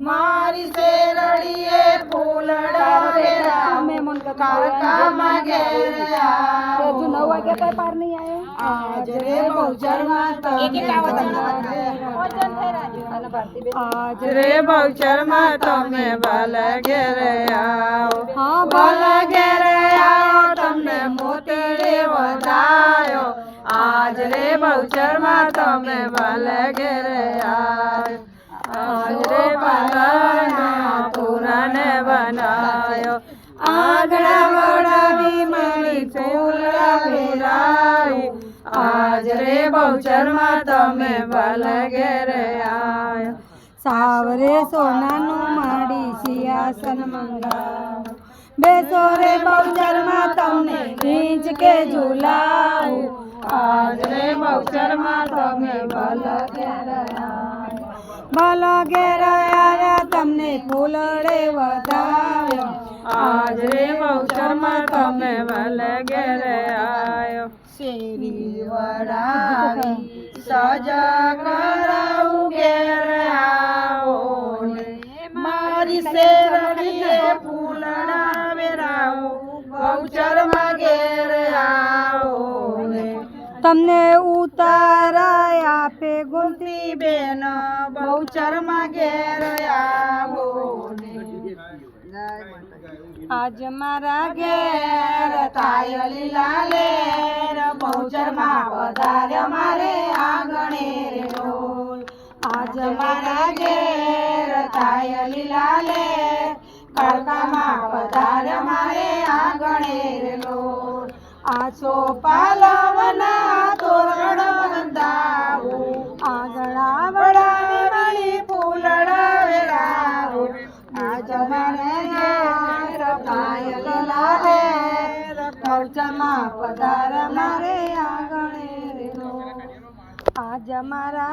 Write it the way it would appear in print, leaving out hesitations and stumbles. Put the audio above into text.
मारी शेरड़िए फूलड़ा कारमा घेरया जो 9 वाग्या काय पार नहीं आए आज रे बहुचर मात आज रे बहुचर मात में बल घेरया हाँ बल घेरया तमने मोतीड़े वधायो आज रे बहुचर मात में बल घेरया आज रे पालना पुराने बनायो आगड़ा बड़ा भी मणि फूलड़ा भेराई आज रे बहुचर मात में बल घेरया सावरे सोना नु माड़ी सिंहासन मंगाओ बेसो रे बहुचर मात ने खींच के झूलाओ आज रे बहुचर मात में बल घेरया बल घेरया तमने फूलड़े वधायो आज रे बहुचर मात में बल घेरया शेरी वड़ावी सजा कराऊ घेरयाओ मारी शेरड़िए फूलड़ा बेराओ बहुचर में घेरयाओ तमने उताराया पे गुमती बेन बहुचर में घेरयाओ आज मारा घेर तायली लाले बहुचर में पधार्या मारे आंगणे रे ढोल आज मारा घेर तायली लाले कड़का में पधार्या मारे आंगणे रे ढोल आछो पालवना तोरण बंधावो आंगणा वड़ावी मणि फूलड़ा वेरावो आज मारे घेर पायल लाले बहुचर में पधार मारे आंगणे रे आज मारा